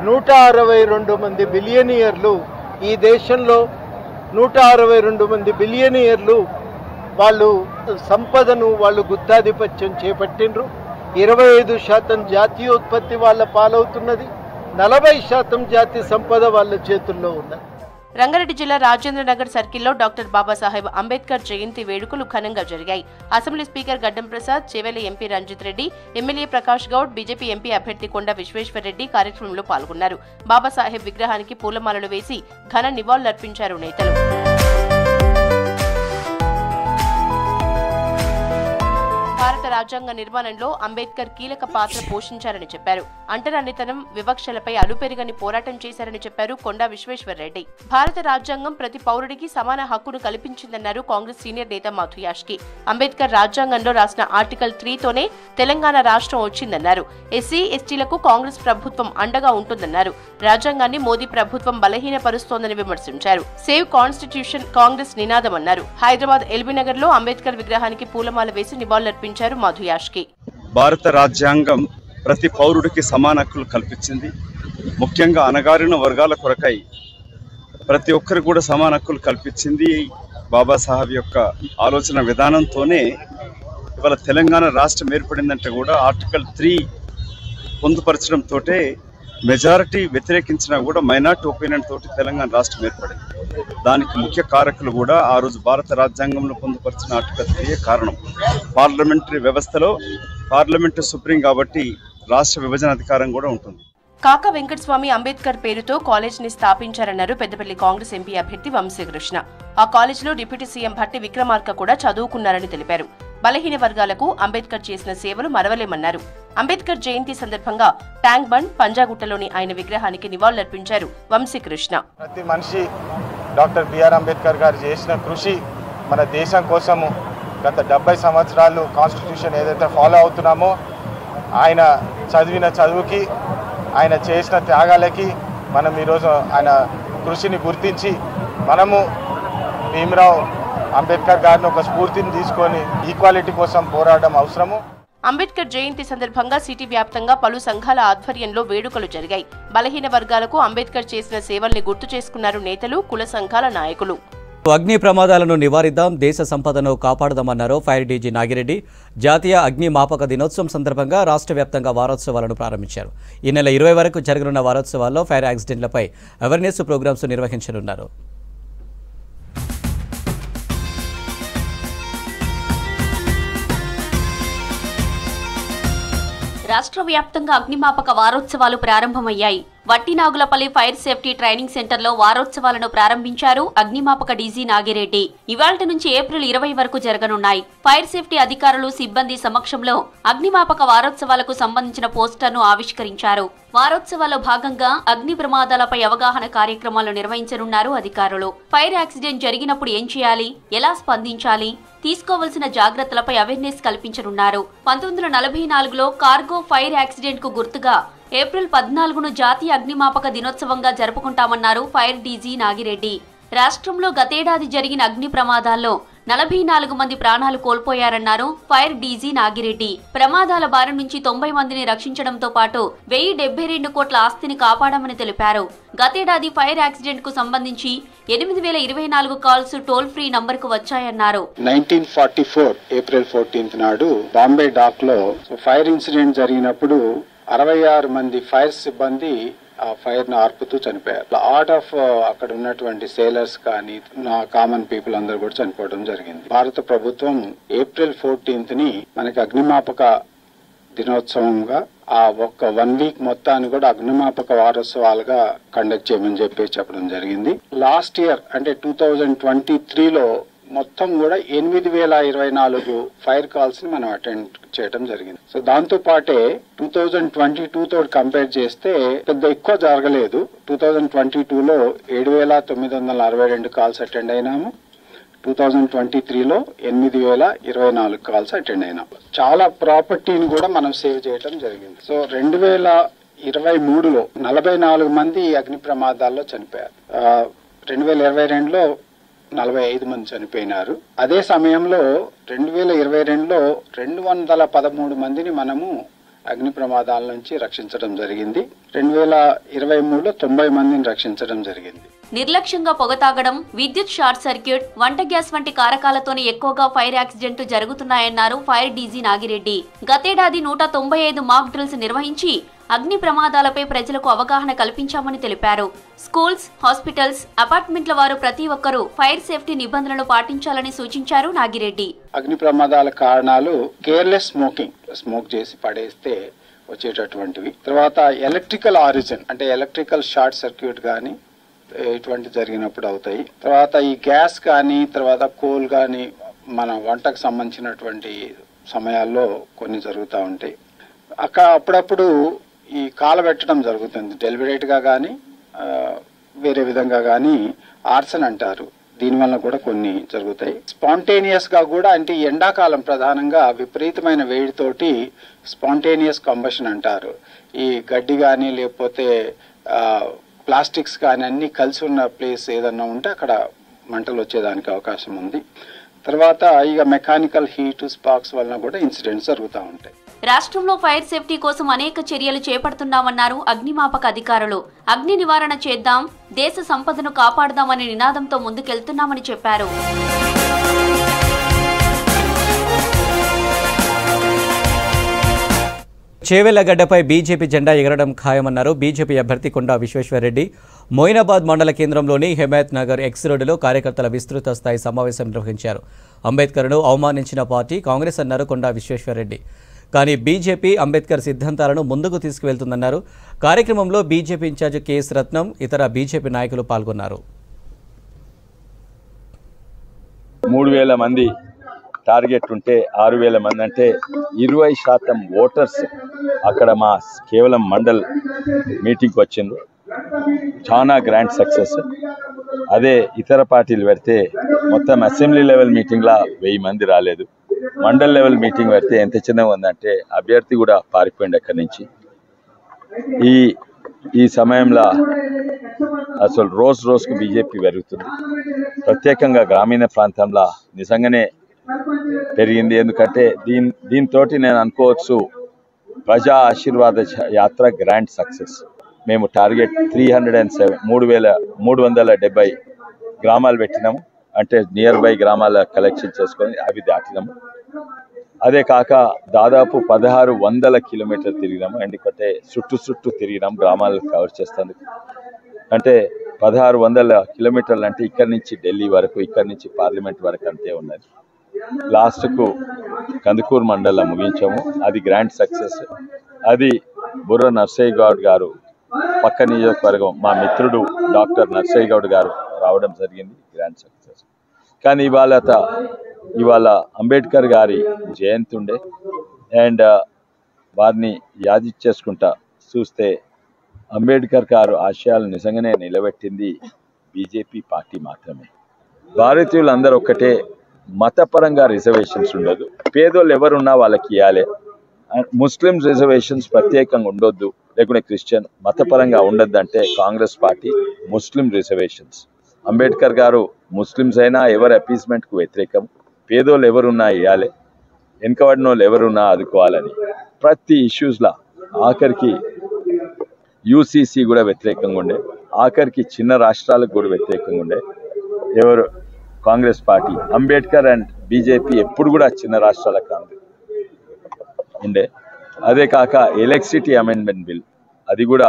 162 మంది బిలియనీర్లు ఈ దేశంలో 162 మంది బిలియనీర్లు వాళ్ళు సంపదను వాళ్ళు గుత్తాధిపత్యం చేపట్టిండ్రు. 25% జాతీయోత్పత్తి వాళ్ళ పాలవుతున్నది, 40% జాతీయ సంపద వాళ్ళ చేతుల్లో ఉన్నది. రంగారెడ్డి జిల్లా రాజేంద్రనగర్ సర్కిల్లో డాక్టర్ బాబాసాహెబ్ అంబేద్కర్ జయంతి వేడుకలు ఘనంగా జరిగాయి. Assembly speaker Gaddam Prasad, Chevella MP Ranjith Reddy, MLA Prakash Goud, BJP MP అభ్యర్థి కొండ విశ్వేశ్వరరెడ్డి కార్యక్రమంలో పాల్గొన్నారు. బాబాసాహెబ్ విగ్రహానికి పూలమాలలు వేసి ఘన నివాళులర్పించారు నేతలు. భారత రాజ్యాంగ నిర్మాణంలో అంబేద్కర్ కీలక పాత్ర పోషించారని చెప్పారు. అంటరానితనం, వివక్షలపై అలుపెరుగని పోరాటం చేశారని చెప్పారు కొండా విశ్వేశ్వరరెడ్డి. భారత రాజ్యాంగం ప్రతి పౌరుడికి సమాన హక్కును కల్పించిందన్నారు కాంగ్రెస్ సీనియర్ నేత మధు యాష్కి. అంబేద్కర్ రాజ్యాంగంలో రాసిన ఆర్టికల్ 3తోనే తెలంగాణ రాష్ట్రం వచ్చిందన్నారు. ఎస్సీ, ఎస్టీలకు కాంగ్రెస్ ప్రభుత్వం అండగా ఉంటుందన్నారు. రాజ్యాంగాన్ని మోదీ ప్రభుత్వం బలహీనపరుస్తోందని విమర్శించారు. సేవ్ కాన్స్టిట్యూషన్ కాంగ్రెస్ నినాదమన్నారు. హైదరాబాద్ ఎల్బీనగర్ లో అంబేద్కర్ విగ్రహానికి పూలమాల వేసి నివాళులర్పించారు మధు యాష్కి. భారత రాజ్యాంగం ప్రతి పౌరుడికి సమాన హక్కులు కల్పించింది. ముఖ్యంగా అణగారిన వర్గాల కొరకై ప్రతి ఒక్కరు కూడా సమాన హక్కులు కల్పించింది. బాబాసాహెబ్ యొక్క ఆలోచన విధానంతోనే ఇవాళ తెలంగాణ రాష్ట్రం ఏర్పడిందంటే కూడా ఆర్టికల్ 3 పొందుపరచడంతో మెజారిటీ వ్యతిరేకించినా కూడా మైనార్టీ ఒపీనియన్ తోటి తెలంగాణ రాష్ట్రం ఏర్పడింది. దానికి ముఖ్య కారకులు కూడా ఆ రోజు భారత రాజ్యాంగంలో పొందుపరిచిన ఆర్టికల్ 3 కారణం. పార్లమెంటరీ వ్యవస్థలో పార్లమెంటు సుప్రీం కాబట్టి రాష్ట్ర విభజన అధికారం కూడా ఉంటుంది. కాకా వెంకటస్వామి అంబేద్కర్ పేరుతో కాలేజ్ ని స్థాపించారన్నారు పెద్దపల్లి కాంగ్రెస్ ఎంపీ అభ్యర్థి వంశీకృష్ణ. ఆ కాలేజీలో డిప్యూటీ సీఎం భట్టి విక్రమార్క కూడా చదువుకున్నారని తెలిపారు. బలహీన వర్గాలకు అంబేద్కర్ చేసిన సేవలు మరవలేమన్నారు. అంబేద్కర్ జయంతి సందర్భంగా ట్యాంక్ బండ్, పంజాగుట్టలోని ఆయన విగ్రహానికి నివాళులర్పించారు వంశీకృష్ణ. ప్రతి మనిషి డాక్టర్ బిఆర్ అంబేద్కర్ గారు చేసిన కృషి మన దేశం కోసము గత 70 సంవత్సరాలు కాన్స్టిట్యూషన్ ఏదైతే ఫాలో అవుతున్నామో ఆయన చదివిన చదువుకి ఆయన చేసిన త్యాగాలకి మనం ఈరోజు ఆయన కృషిని గుర్తించి మనము భీమరావు అంబేద్కర్ గారిని ఒక స్ఫూర్తిని తీసుకొని ఈక్వాలిటీ కోసం పోరాడడం అవసరము. అంబేద్కర్ జయంతి సందర్భంగా సిటీ వ్యాప్తంగా పలు సంఘాల ఆధ్వర్యంలో వేడుకలు జరిగాయి. బలహీన వర్గాలకు అంబేద్కర్ చేసిన సేవల్ని గుర్తు చేసుకున్నారు నేతలు, కుల సంఘాల నాయకులు. అగ్ని ప్రమాదాలను నివారిద్దాం, దేశ సంపదను కాపాడదామన్నారు ఫైర్ డీజీ నాగిరెడ్డి. జాతీయ అగ్ని మాపక దినోత్సవం సందర్భంగా రాష్ట్ర వ్యాప్తంగా వారోత్సవాలను ప్రారంభించారు. ఈ నెల 20 వరకు జరగనున్న వారోత్సవాల్లో ఫైర్ యాక్సిడెంట్లపై అవేర్నెస్ ప్రోగ్రామ్స్ నిర్వహించనున్నారు. రాష్ట్ర వ్యాప్తంగా అగ్నిమాపక వారోత్సవాలు ప్రారంభమయ్యాయి. వట్టినాగులపల్లి ఫైర్ సేఫ్టీ ట్రైనింగ్ సెంటర్లో వారోత్సవాలను ప్రారంభించారు అగ్నిమాపక డీజీ నాగిరెడ్డి. ఇవాళ్టి నుంచి ఏప్రిల్ 20 వరకు జరగనున్నాయి. ఫైర్ సేఫ్టీ అధికారులు, సిబ్బంది సమక్షంలో అగ్నిమాపక వారోత్సవాలకు సంబంధించిన పోస్టర్ను ఆవిష్కరించారు. వారోత్సవాల్లో భాగంగా అగ్ని ప్రమాదాలపై అవగాహన కార్యక్రమాలు నిర్వహించనున్నారు అధికారులు. ఫైర్ యాక్సిడెంట్ జరిగినప్పుడు ఏం చేయాలి, ఎలా స్పందించాలి, తీసుకోవాల్సిన జాగ్రత్తలపై అవేర్నెస్ కల్పించనున్నారు. 1944లో కార్గో ఫైర్ యాక్సిడెంట్ కు గుర్తుగా ఏప్రిల్ 14ను జాతీయ అగ్నిమాపక దినోత్సవంగా జరుపుకుంటామన్నారు ఫైర్ డీజీ నాగిరెడ్డి. రాష్ట్రంలో గతేడాది జరిగిన అగ్ని ప్రమాదాల్లో 44 మంది ప్రాణాలు కోల్పోయారన్నారు ఫైర్ డీజీ నాగిరెడ్డి. ప్రమాదాల బారి నుంచి 90 మందిని రక్షించడంతో పాటు 1072 కోట్ల ఆస్తిని కాపాడామని తెలిపారు. గతేడాది ఫైర్ యాక్సిడెంట్ కు సంబంధించి 8024 కాల్స్ టోల్ ఫ్రీ నంబర్ కు వచ్చాయన్నారు. 1944 ఏప్రిల్ 14 నాడు బాంబే డాక్ లో ఫైర్ ఇన్సిడెంట్ జరిగినప్పుడు 66 మంది ఫైర్ సిబ్బంది ఆ ఫైర్ ని ఆర్పుతూ చనిపోయారు. లాట్ ఆఫ్ అక్కడ ఉన్నటువంటి సేలర్స్ కానీ కామన్ పీపుల్ అందరూ కూడా చనిపోవడం జరిగింది. భారత ప్రభుత్వం ఏప్రిల్ 14th మనకి అగ్నిమాపక దినోత్సవంగా ఆ ఒక్క 1 వీక్ మొత్తాన్ని కూడా అగ్నిమాపక వారోత్సవాలుగా కండక్ట్ చేయమని చెప్పడం జరిగింది. లాస్ట్ ఇయర్ అంటే 2023లో మొత్తం కూడా 8024 ఫైర్ కాల్స్ ని మనం అటెండ్ చేయడం జరిగింది. సో దాంతో పాటే 2022 తోటి కంపేర్ చేస్తే పెద్ద ఎక్కువ జరగలేదు. 2022లో 7962 కాల్స్ అటెండ్ అయినాము. 2023లో 8024 కాల్స్ అటెండ్ అయినాము. చాలా ప్రాపర్టీని కూడా మనం సేవ్ చేయడం జరిగింది. సో 2023లో 44 మంది అగ్ని ప్రమాదాల్లో చనిపోయారు. 2022లో 45 మంది చనిపోయినారు. అదే సమయంలో 2022లో 213 మందిని మనము అగ్ని ప్రమాదాల నుంచి రక్షించడం జరిగింది. 2023లో 90 మందిని రక్షించడం జరిగింది. నిర్లక్ష్యంగా పొగ తాగడం, విద్యుత్ షార్ట్ సర్క్యూట్, వంట గ్యాస్ వంటి కారకాలతోనే ఎక్కువగా ఫైర్ యాక్సిడెంట్లు జరుగుతున్నాయన్నారు ఫైర్ డీజీ నాగిరెడ్డి. గతేడాది 195 మాక్ డ్రిల్స్ నిర్వహించి అగ్ని ప్రమాదాలపై ప్రజలకు అవగాహన కల్పించామని తెలిపారు. స్కూల్స్, హాస్పిటల్స్, అపార్ట్మెంట్ల వారు ప్రతి ఒక్కరూ ఫైర్ సేఫ్టీ నిబంధనలు పాటించాలని సూచించారు నాగిరెడ్డి. అగ్ని ప్రమాదాల కారణాలు కేర్లెస్ స్మోక్ చేసి పడేస్తే వచ్చేటటువంటివి. తర్వాత ఎలక్ట్రికల్ ఆరిజిన్ అంటే ఎలక్ట్రికల్ షార్ట్ సర్క్యూట్ కానీ ఇటువంటి జరిగినప్పుడు అవుతాయి. తర్వాత ఈ గ్యాస్ కానీ తర్వాత కోల్ కానీ మన వంటకు సంబంధించినటువంటి సమయాల్లో కొన్ని జరుగుతూ ఉంటాయి. అప్పుడప్పుడు ఈ కాలబెట్టడం జరుగుతుంది. డెలిబరేట్ గా కానీ వేరే విధంగా కానీ ఆర్సన్ అంటారు. దీనివల్ల కూడా కొన్ని జరుగుతాయి. స్పాంటేనియస్ గా కూడా అంటే ఎండాకాలం ప్రధానంగా విపరీతమైన వేడితోటి స్పాంటేనియస్ కంబషన్ అంటారు. ఈ గడ్డి కానీ లేకపోతే ప్లాస్టిక్స్ కానీ అన్ని కలిసి ఉన్న ప్లేస్ ఏదన్నా ఉంటే అక్కడ మంటలు వచ్చేదానికి అవకాశం ఉంది. తర్వాత ఇక మెకానికల్ హీట్ స్పార్క్స్ వలన కూడా ఇన్సిడెంట్స్ జరుగుతూ ఉంటాయి. రాష్ట్రంలో ఫైర్ సేఫ్టీ కోసం అనేక చర్యలు చేపడుతున్నామన్నారు అగ్నిమాపక అధికారులు. అగ్ని నివారణ చేద్దాం, దేశ సంపదను కాపాడదామనే నినాదంతో ముందుకెళ్తున్నామని చెప్పారు. చేవెళ్లగడ్డపై బీజేపీ జెండా ఎగరడం ఖాయమన్నారు బీజేపీ అభ్యర్థి కొండా విశ్వేశ్వరరెడ్డి. మొయినాబాద్ మండల కేంద్రంలోని హిమాయత్ నగర్ ఎక్స్ రోడ్డులో కార్యకర్తల విస్తృత స్థాయి సమావేశం నిర్వహించారు. అంబేద్కర్ను అవమానించిన పార్టీ కాంగ్రెస్ అన్నారు కొండా విశ్వేశ్వరరెడ్డి. కానీ బీజేపీ అంబేద్కర్ సిద్ధాంతాలను ముందుకు తీసుకువెళ్తుందన్నారు. కార్యక్రమంలో బీజేపీ ఇన్ఛార్జ్ కెఎస్ రత్నం, ఇతర బీజేపీ నాయకులు పాల్గొన్నారు. 3000 మంది టార్గెట్ ఉంటే 6000 మంది అంటే 20% ఓటర్స్ అక్కడ మా కేవలం మండల్ మీటింగ్కి వచ్చింది. చాలా గ్రాండ్ సక్సెస్. అదే ఇతర పార్టీలు పెడితే మొత్తం అసెంబ్లీ లెవెల్ మీటింగ్లా 1000 మంది రాలేదు. మండల్ లెవెల్ మీటింగ్ పెడితే ఎంత చిన్నగా ఉందంటే అభ్యర్థి కూడా పారిపోయింది అక్కడి నుంచి. ఈ సమయంలో అసలు రోజుకు బీజేపీ పెరుగుతుంది. ప్రత్యేకంగా గ్రామీణ ప్రాంతంలో నిజంగానే పెరిగింది. ఎందుకంటే దీంతో నేను అనుకోవచ్చు ప్రజా ఆశీర్వాద యాత్ర గ్రాండ్ సక్సెస్. మేము టార్గెట్ 370 గ్రామాలు పెట్టినాము. అంటే నియర్ బై గ్రామాల కలెక్షన్ చేసుకొని అవి దాటినాము. అదే కాక దాదాపు 1600 కిలోమీటర్లు తిరిగినాము. ఎందుకంటే చుట్టూ తిరిగినాము గ్రామాలు కవర్ చేస్తానికి. అంటే 1600 కిలోమీటర్లు అంటే ఇక్కడి నుంచి ఢిల్లీ వరకు, ఇక్కడి నుంచి పార్లమెంట్ వరకు అంతే ఉన్నది. లాస్ట్కు కందుకూరు మండలం ముగించాము. అది గ్రాండ్ సక్సెస్. అది బుర్ర నర్సయ్య గౌడ్ గారు పక్క నియోజకవర్గం మా మిత్రుడు డాక్టర్ నర్సయ్య గౌడ్ గారు రావడం జరిగింది. Grand success. కానీ ఇవాళ అంబేద్కర్ గారి జయంతి ఉండే అండ్ వారిని యాదించేసుకుంటా చూస్తే అంబేద్కర్ గారు ఆశయాలు నిజంగానే నిలబెట్టింది బీజేపీ పార్టీ మాత్రమే. భారతీయులందరూ ఒక్కటే, మతపరంగా రిజర్వేషన్స్ ఉండదు. పేదోళ్ళు ఎవరున్నా వాళ్ళకి ఇవ్వాలి. ముస్లిం రిజర్వేషన్స్ ప్రత్యేకంగా ఉండొద్దు, లేకుంటే క్రిస్టియన్ మతపరంగా ఉండొద్దు అంటే Congress party Muslim reservations. Ambedkar గారు ముస్లిమ్స్ అయినా ఎవరి అపీస్మెంట్కు వ్యతిరేకం. పేదోళ్ళు ఎవరున్నా ఇవ్వాలి, వెనుకబడిన వాళ్ళు ఎవరున్నా ఆదుకోవాలని ప్రతి ఇష్యూస్లా ఆఖరికి యూసీసీ కూడా వ్యతిరేకంగా ఉండే, ఆఖరికి చిన్న రాష్ట్రాలకు కూడా వ్యతిరేకంగా ఉండే. ఎవరు Congress party, Ambedkar and BJP ఎప్పుడు కూడా చిన్న రాష్ట్రాలకు ఉండే. అదే కాక ఎలక్ట్రిసిటీ అమెండ్మెంట్ బిల్ అది కూడా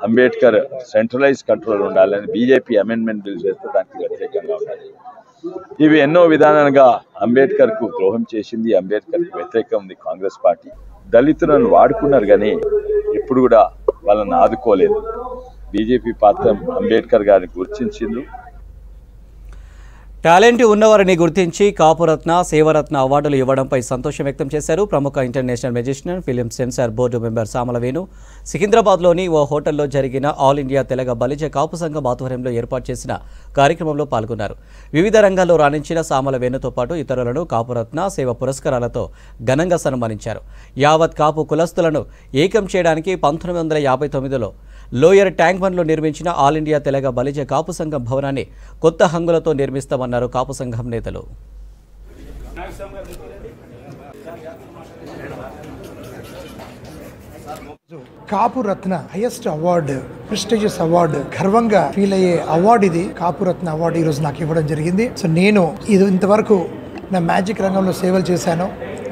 అంబేద్కర్ సెంట్రలైజ్ కంట్రోల్ ఉండాలని బీజేపీ అమెండ్మెంట్ బిల్ చేస్తే దానికి వ్యతిరేకంగా ఉండాలి. ఇవి ఎన్నో విధానాలుగా అంబేద్కర్కు ద్రోహం చేసింది. అంబేద్కర్కు వ్యతిరేకం ఉంది కాంగ్రెస్ పార్టీ. దళితులను వాడుకున్నారు కానీ ఇప్పుడు కూడా వాళ్ళని ఆదుకోలేదు. బీజేపీ పాత్ర అంబేద్కర్ గారిని గుర్తించింది. టాలెంట్ ఉన్నవారిని గుర్తించి కాపురత్న, సేవరత్న అవార్డులు ఇవ్వడంపై సంతోషం వ్యక్తం చేశారు ప్రముఖ international musician, film censor board member Samala Venu. సికింద్రాబాద్లోని ఓ హోటల్లో జరిగిన ఆల్ ఇండియా తెలగ బలిజ కాపు సంఘం ఆధ్వర్యంలో ఏర్పాటు చేసిన కార్యక్రమంలో పాల్గొన్నారు. వివిధ రంగాల్లో రాణించిన సామల వేణుతో పాటు ఇతరులను కాపురత్న, సేవ పురస్కారాలతో ఘనంగా సన్మానించారు. యావత్ కాపు కులస్తులను ఏకం చేయడానికి 1959లో లోయర్ ట్యాంక్ బండ్లో నిర్మించిన ఆల్ ఇండియా తెలగ బలిజ కాపు సంఘం భవనాన్ని కొత్త హంగులతో నిర్మిస్తామన్నారు కాపు సంఘం నేతలు. కాపు రత్న హైయెస్ట్ అవార్డు, ప్రెస్టీజియస్ అవార్డు, గర్వంగా ఫీల్ అయ్యే అవార్డు ఇది. కాపు రత్న అవార్డు ఈరోజు నాకు ఇవ్వడం జరిగింది. సో నేను ఇది ఇంతవరకు నా మ్యాజిక్ రంగంలో సేవలు చేశాను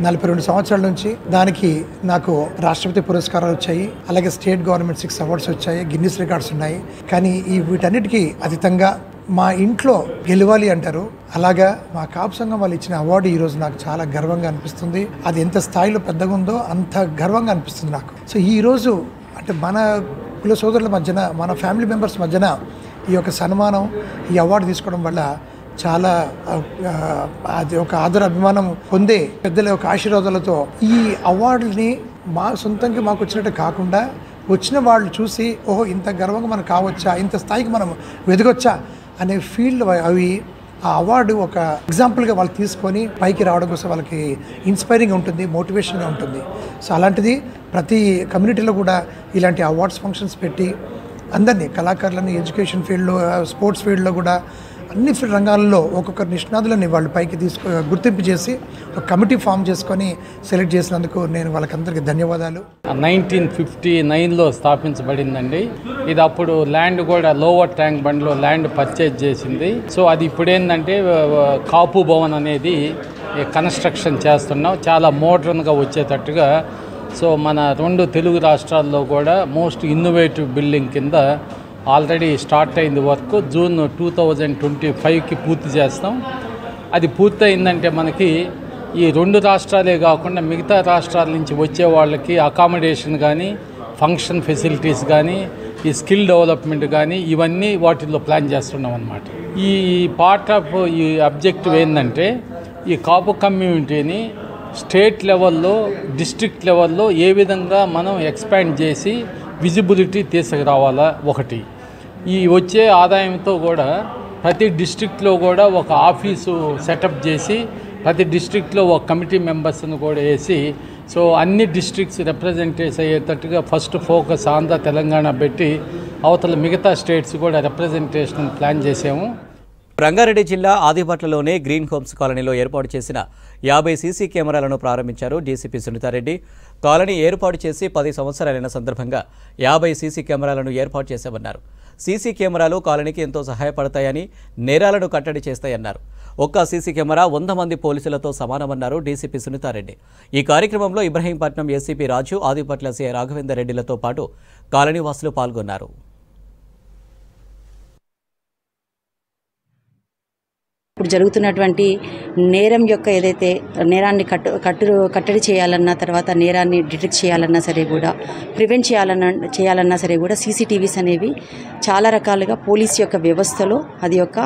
42 సంవత్సరాల నుంచి. దానికి నాకు రాష్ట్రపతి పురస్కారాలు వచ్చాయి, అలాగే స్టేట్ గవర్నమెంట్ 6 అవార్డ్స్ వచ్చాయి, గిన్నిస్ రికార్డ్స్ ఉన్నాయి. కానీ ఈ వీటన్నిటికీ అతీతంగా మా ఇంట్లో గెలవాలి అంటారు, అలాగా మా కాపు సంఘం వాళ్ళు ఇచ్చిన అవార్డు ఈరోజు నాకు చాలా గర్వంగా అనిపిస్తుంది. అది ఎంత స్థాయిలో పెద్దగా ఉందో అంత గర్వంగా అనిపిస్తుంది నాకు. సో ఈరోజు అంటే మన కుల సోదరుల మధ్యన, మన ఫ్యామిలీ మెంబర్స్ మధ్యన ఈ యొక్క సన్మానం, ఈ అవార్డు తీసుకోవడం వల్ల చాలా అది ఒక ఆదర అభిమానం పొందే పెద్దల యొక్క ఆశీర్వాదాలతో ఈ అవార్డుని మా సొంతంగా మాకు వచ్చినట్టు కాకుండా వచ్చిన వాళ్ళు చూసి ఓహో ఇంత గర్వంగా మనం కావచ్చా, ఇంత స్థాయికి మనం వెదగొచ్చా అనే ఫీల్డ్ అవి ఆ అవార్డు ఒక ఎగ్జాంపుల్గా వాళ్ళు తీసుకొని పైకి రావడం కోసం వాళ్ళకి ఇన్స్పైరింగ్ ఉంటుంది, మోటివేషన్గా ఉంటుంది. సో అలాంటిది ప్రతి కమ్యూనిటీలో కూడా ఇలాంటి అవార్డ్స్ ఫంక్షన్స్ పెట్టి అందరినీ కళాకారులని ఎడ్యుకేషన్ ఫీల్డ్లో, స్పోర్ట్స్ ఫీల్డ్లో కూడా అన్ని రంగాల్లో ఒక్కొక్క నిష్ణాతులని వాళ్ళు పైకి గుర్తింపు చేసి ఒక కమిటీ ఫామ్ చేసుకొని సెలెక్ట్ చేసినందుకు నేను వాళ్ళకందరికీ ధన్యవాదాలు. 1959లో స్థాపించబడిందండి. ఇది అప్పుడు ల్యాండ్ కూడా లోవర్ ట్యాంక్ బండ్లో ల్యాండ్ పర్చేజ్ చేసింది. సో అది ఇప్పుడు ఏంటంటే కాపు భవన్ అనేది కన్స్ట్రక్షన్ చేస్తున్నాం, చాలా మోడర్న్గా వచ్చేటట్టుగా. సో మన 2 తెలుగు రాష్ట్రాల్లో కూడా మోస్ట్ ఇన్నోవేటివ్ బిల్డింగ్ కింద ఆల్రెడీ స్టార్ట్ అయింది వర్క్. జూన్ 2025కి పూర్తి చేస్తాం. అది పూర్తయిందంటే మనకి ఈ 2 రాష్ట్రాలే కాకుండా మిగతా రాష్ట్రాల నుంచి వచ్చే వాళ్ళకి అకామిడేషన్ కానీ, ఫంక్షన్ ఫెసిలిటీస్ కానీ, ఈ స్కిల్ డెవలప్మెంట్ కానీ ఇవన్నీ వాటిల్లో ప్లాన్ చేస్తున్నాం అన్నమాట. ఈ పార్ట్ ఆఫ్ ఈ అబ్జెక్టివ్ ఏంటంటే ఈ కాపు కమ్యూనిటీని స్టేట్ లెవెల్లో, డిస్ట్రిక్ట్ లెవెల్లో ఏ విధంగా మనం ఎక్స్పాండ్ చేసి విజిబిలిటీ తీసుకురావాలా ఒకటి. ఈ వచ్చే ఆదాయంతో కూడా ప్రతి డిస్ట్రిక్ట్లో కూడా ఒక ఆఫీసు సెటప్ చేసి ప్రతి డిస్ట్రిక్ట్లో ఒక కమిటీ మెంబర్స్ని కూడా వేసి సో అన్ని డిస్ట్రిక్ట్స్ రిప్రజెంటేషన్ అయ్యేటట్టుగా ఫస్ట్ ఫోకస్ ఆంధ్ర, తెలంగాణ పెట్టి అవతల మిగతా స్టేట్స్ కూడా రిప్రజెంటేషన్ ప్లాన్ చేసాము. రంగారెడ్డి జిల్లా ఆదిపట్లలోనే గ్రీన్ హోమ్స్ కాలనీలో ఏర్పాటు చేసిన 50 సీసీ కెమెరాలను ప్రారంభించారు డీసీపీ సునీతారెడ్డి. కాలనీ ఏర్పాటు చేసి 10 సంవత్సరాలైన సందర్భంగా 50 సీసీ కెమెరాలను ఏర్పాటు చేశామన్నారు. సీసీ కెమెరాలు కాలనీకి ఎంతో సహాయపడతాయని, నేరాలను కట్టడి చేస్తాయన్నారు. ఒక్క సీసీ కెమెరా 100 మంది పోలీసులతో సమానమన్నారు డీసీపీ సునీతారెడ్డి. ఈ కార్యక్రమంలో ఇబ్రహీంపట్నం ఏసీపీ రాజు, ఆదిపట్ల సీఐ రాఘవేందర్ రెడ్డిలతో పాటు కాలనీ వాసులు పాల్గొన్నారు. ఇప్పుడు జరుగుతున్నటువంటి నేరం యొక్క ఏదైతే నేరాన్ని కట్టడి చేయాలన్నా, తర్వాత నేరాన్ని డిటెక్ట్ చేయాలన్నా సరే కూడా, ప్రివెంట్ చేయాలన్నా సరే కూడా సీసీటీవీస్ అనేవి చాలా రకాలుగా పోలీస్ యొక్క వ్యవస్థలో అది యొక్క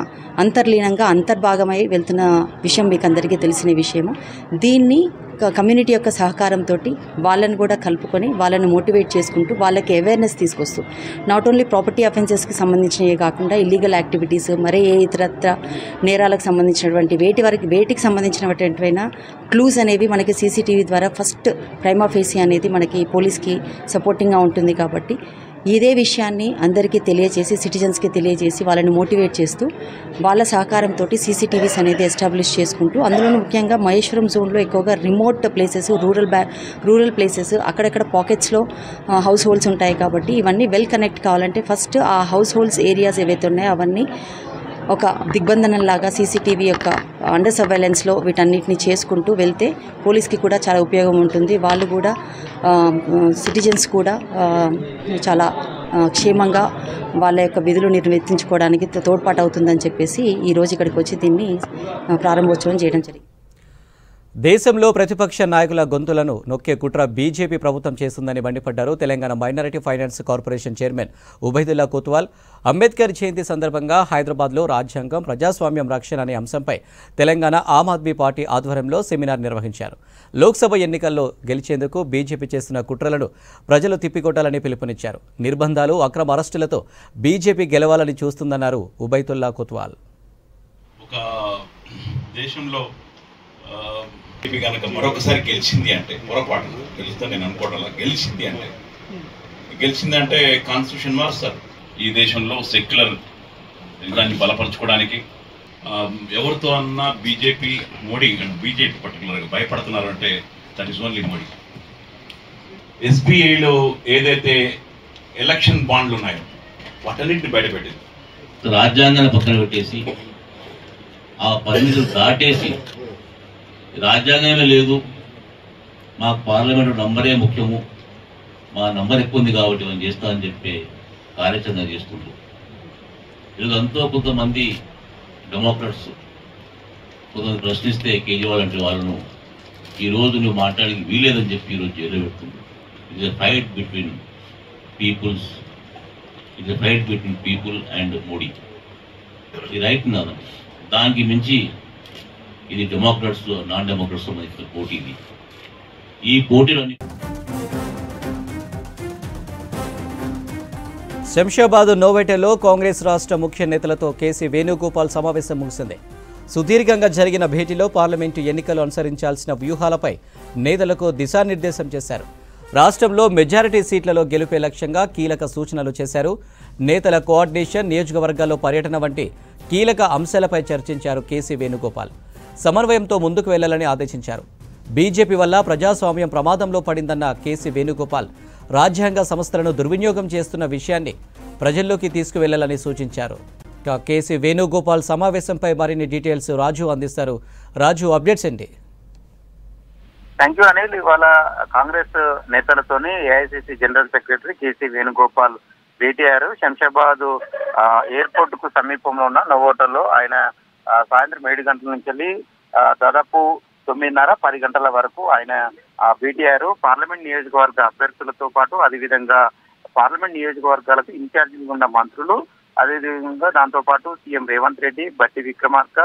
అంతర్లీనంగా అంతర్భాగమై వెళ్తున్న విషయం మీకు అందరికీ తెలిసిన విషయము. దీన్ని కమ్యూనిటీ యొక్క సహకారంతో వాళ్ళని కూడా కలుపుకొని వాళ్ళని మోటివేట్ చేసుకుంటూ వాళ్ళకి అవేర్నెస్ తీసుకొస్తూ నాట్ ఓన్లీ ప్రాపర్టీ అఫెన్సెస్కి సంబంధించినవి కాకుండా ఇల్లీగల్ యాక్టివిటీస్, మరే ఏ ఇతరత్ర నేరాలకు సంబంధించినటువంటి వేటికి సంబంధించినటువంటివైనా క్లూస్ అనేవి మనకి సీసీటీవీ ద్వారా ఫస్ట్ ప్రైమా ఫేసి అనేది మనకి పోలీస్కి సపోర్టింగ్గా ఉంటుంది. కాబట్టి ఇదే విషయాన్ని అందరికీ తెలియజేసి, సిటిజన్స్కి తెలియజేసి వాళ్ళని మోటివేట్ చేస్తూ వాళ్ళ సహకారంతో సీసీటీవీస్ అనేది ఎస్టాబ్లిష్ చేసుకుంటూ, అందులోనూ ముఖ్యంగా మహేశ్వరం జోన్లో ఎక్కువగా రిమోట్ ప్లేసెస్, రూరల్ ప్లేసెస్, అక్కడక్కడ పాకెట్స్లో హౌస్ హోల్డ్స్ ఉంటాయి. కాబట్టి ఇవన్నీ వెల్ కనెక్ట్ కావాలంటే ఫస్ట్ ఆ హౌస్ హోల్డ్స్ ఏరియాస్ ఏవైతే ఉన్నాయో అవన్నీ ఒక దిగ్బంధనంలాగా సీసీటీవీ యొక్క అండర్ సర్వైలెన్స్లో వీటన్నిటిని చేసుకుంటూ వెళ్తే పోలీస్కి కూడా చాలా ఉపయోగం ఉంటుంది. వాళ్ళు కూడా సిటిజన్స్ కూడా చాలా క్షేమంగా వాళ్ళ యొక్క విధులు నిర్వర్తించుకోవడానికి తోడ్పాటు అవుతుందని చెప్పేసి ఈరోజు ఇక్కడికి వచ్చి దీన్ని ప్రారంభోత్సవం చేయడం జరిగింది. దేశంలో ప్రతిపక్ష నాయకుల గొంతులను నొక్కే కుట్ర బీజేపీ ప్రభుత్వం చేస్తుందని మండిపడ్డారు Telangana minority finance corporation chairman Ubaidullah Kotwal. Ambedkar Jayanti సందర్భంగా హైదరాబాద్లో రాజ్యాంగం ప్రజాస్వామ్యం రక్షణ అనే అంశంపై తెలంగాణ ఆమ్ ఆద్మీ పార్టీ ఆధ్వర్యంలో సెమినార్ నిర్వహించారు. లోక్సభ ఎన్నికల్లో గెలిచేందుకు బీజేపీ చేస్తున్న కుట్రలను ప్రజలు తిప్పికొట్టాలని పిలుపునిచ్చారు. నిర్బంధాలు, అక్రమ అరెస్టులతో బీజేపీ గెలవాలని చూస్తుందన్నారు ఉబైదుల్లా కోత్వాల్. దేశంలో కనుక మరొకసారి గెలిచింది అంటే, పొరపాటు గెలుస్తుందని నేను అనుకోవడం, గెలిచింది అంటే కాన్స్టిట్యూషన్ మారుస్తారు. ఈ దేశంలో సెక్యులర్ దాన్ని బలపరచుకోవడానికి ఎవరితో అన్నా బీజేపీ పర్టికులర్గా భయపడుతున్నారు అంటే దట్ ఈస్ ఓన్లీ మోడీ. ఎస్బీఐలో ఏదైతే ఎలక్షన్ బాండ్లు ఉన్నాయో వాటన్నింటిని బయటపెట్టింది. రాజ్యాంగాన్ని పక్కన పెట్టేసి ఆ పరిమితులు దాటేసి రాజ్యాంగమే లేదు, మాకు పార్లమెంటు నంబరే ముఖ్యము, మా నంబర్ ఎక్కువ ఉంది కాబట్టి మనం చేస్తామని చెప్పే కార్యాచరణ చేస్తుండ్రు. ఇదంతా కొంతమంది డెమోక్రాట్స్ కొంతమంది ప్రశ్నిస్తే కేజ్రీవాల్ అంటే వాళ్ళను ఈరోజు నువ్వు మాట్లాడి వీలేదని చెప్పి ఈరోజు జైల్లో పెడుతుంది. It's a fight between people and Modi. ఇది రైట్ నాన్న, దానికి మించి ఇది డెమోక్రాట్స్ నాన్ డెమోక్రాట్స్ మధ్య పోటీ. ఇది ఈ పోటీలో శంషాబాద్ నోవెటలో కాంగ్రెస్ రాష్ట్ర ముఖ్య నేతలతో కేసీ వేణుగోపాల్ సమావేశం ముగిసింది. సుదీర్ఘంగా జరిగిన భేటీలో పార్లమెంటు ఎన్నికలు అనుసరించాల్సిన వ్యూహాలపై నేతలకు దిశానిర్దేశం చేశారు. రాష్ట్రంలో మెజారిటీ సీట్లలో గెలుపే లక్ష్యంగా కీలక సూచనలు చేశారు. నేతల కోఆర్డినేషన్, నియోజకవర్గాల్లో పర్యటన వంటి కీలక అంశాలపై చర్చించారు కేసీ వేణుగోపాల్. సమన్వయంతో ముందుకు వెళ్లాలని ఆదేశించారు. బీజేపీ వల్ల ప్రజాస్వామ్యం ప్రమాదంలో పడిందన్న కేసీ వేణుగోపాల్ రాజ్యాంగ సంస్థలను దుర్వినియోగం చేస్తున్న విషయాన్ని ప్రజల్లోకి తీసుకువెళ్లాలని సూచించారు. కేసీ వేణుగోపాల్ సమావేశంపై మరిన్ని డీటెయిల్స్ రాజు అందిస్తారు. రాజు, అప్డేట్స్ ఏంటి? Thank you Anil. ఇవాళ కాంగ్రెస్ నేతలతోని AICC general secretary KC Venugopal భేటీ అయ్యారు. శంషాబాద్ ఎయిర్పోర్ట్ కు సమీపంలో ఉన్న నోవోటల్లో ఆయన సాయంత్రం 7 గంటల నుంచి వెళ్ళి దాదాపు 9:30-10 గంటల వరకు ఆయన భేటీ అయ్యారు. పార్లమెంట్ నియోజకవర్గ అభ్యర్థులతో పాటు అదేవిధంగా పార్లమెంట్ నియోజకవర్గాలకు ఇన్ఛార్జిగా ఉన్న మంత్రులు, అదేవిధంగా దాంతో పాటు సీఎం రేవంత్ రెడ్డి, బట్టి విక్రమార్క,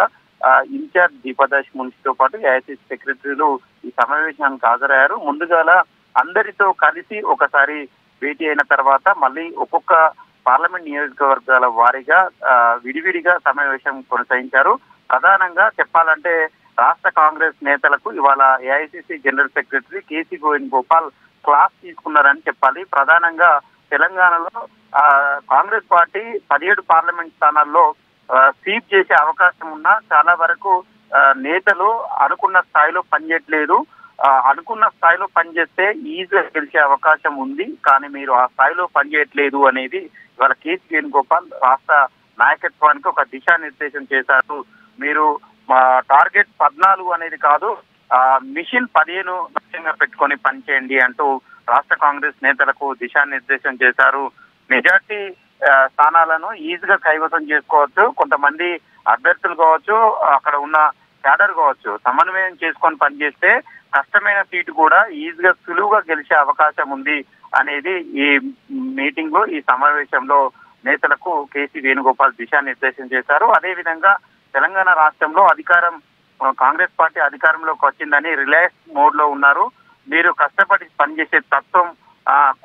ఇన్ఛార్జ్ దీపదాస్ మున్షితో పాటు ఏఐసిసి సెక్రటరీలు ఈ సమావేశానికి హాజరయ్యారు. ముందుగాల అందరితో కలిసి ఒకసారి భేటీ అయిన తర్వాత మళ్ళీ ఒక్కొక్క పార్లమెంట్ నియోజకవర్గాల వారీగా విడివిడిగా సమావేశం కొనసాగించారు. ప్రధానంగా చెప్పాలంటే రాష్ట్ర కాంగ్రెస్ నేతలకు ఇవాళ AICC general secretary KC Venugopal class తీసుకున్నారని చెప్పాలి. ప్రధానంగా తెలంగాణలో కాంగ్రెస్ పార్టీ 17 పార్లమెంట్ స్థానాల్లో స్వీప్ చేసే అవకాశం ఉన్నా చాలా వరకు నేతలు అనుకున్న స్థాయిలో పనిచేయట్లేదు. అనుకున్న స్థాయిలో పనిచేస్తే ఈజీగా గెలిచే అవకాశం ఉంది, కానీ మీరు ఆ స్థాయిలో పనిచేయట్లేదు అనేది ఇవాళ కేసీ వేణుగోపాల్ రాష్ట్ర నాయకత్వానికి ఒక దిశానిర్దేశం చేశారు. మీరు మా టార్గెట్ 14 అనేది కాదు, మిషన్ 15 లక్ష్యంగా పెట్టుకొని పనిచేయండి అంటూ రాష్ట్ర కాంగ్రెస్ నేతలకు దిశానిర్దేశం చేశారు. మెజార్టీ స్థానాలను ఈజీగా కైవసం చేసుకోవచ్చు. కొంతమంది అభ్యర్థులు కావచ్చు, అక్కడ ఉన్న క్యాడర్ కావచ్చు, సమన్వయం చేసుకొని పనిచేస్తే కష్టమైన సీటు కూడా ఈజీగా సులువుగా గెలిచే అవకాశం ఉంది అనేది ఈ మీటింగ్ లో, ఈ సమావేశంలో నేతలకు కేసీ వేణుగోపాల్ దిశానిర్దేశం చేశారు. అదేవిధంగా తెలంగాణ రాష్ట్రంలో కాంగ్రెస్ పార్టీ అధికారంలోకి వచ్చిందని రిలాక్స్ మోడ్ లో ఉన్నారు. మీరు కష్టపడి పనిచేసే తత్వం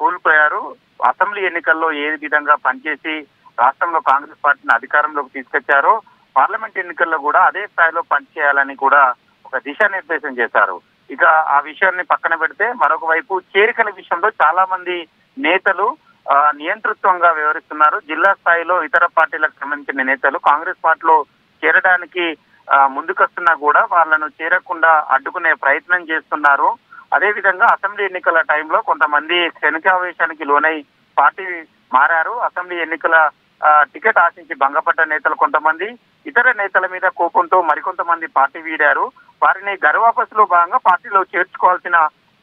కోల్పోయారు. అసెంబ్లీ ఎన్నికల్లో ఏ విధంగా పనిచేసి రాష్ట్రంలో కాంగ్రెస్ పార్టీని అధికారంలోకి తీసుకొచ్చారో పార్లమెంట్ ఎన్నికల్లో కూడా అదే స్థాయిలో పనిచేయాలని కూడా ఒక దిశానిర్దేశం చేశారు. ఇక ఆ విషయాన్ని పక్కన పెడితే మరొక వైపు చేరికల విషయంలో చాలా మంది నేతలు నియంతృత్వంగా వ్యవహరిస్తున్నారు. జిల్లా స్థాయిలో ఇతర పార్టీలకు సంబంధించిన నేతలు కాంగ్రెస్ పార్టీలో చేరడానికి ముందుకొస్తున్నా కూడా వాళ్ళను చేరకుండా అడ్డుకునే ప్రయత్నం చేస్తున్నారు. అదేవిధంగా అసెంబ్లీ ఎన్నికల టైంలో కొంతమంది క్షణికావేశానికి లోనై పార్టీ మారారు. అసెంబ్లీ ఎన్నికల టికెట్ ఆశించి భంగపడ్డ నేతలు కొంతమంది, ఇతర నేతల మీద కోపంతో మరికొంతమంది పార్టీ వీడారు. వారిని గర్వాపస్సులో భాగంగా పార్టీలో చేర్చుకోవాల్సిన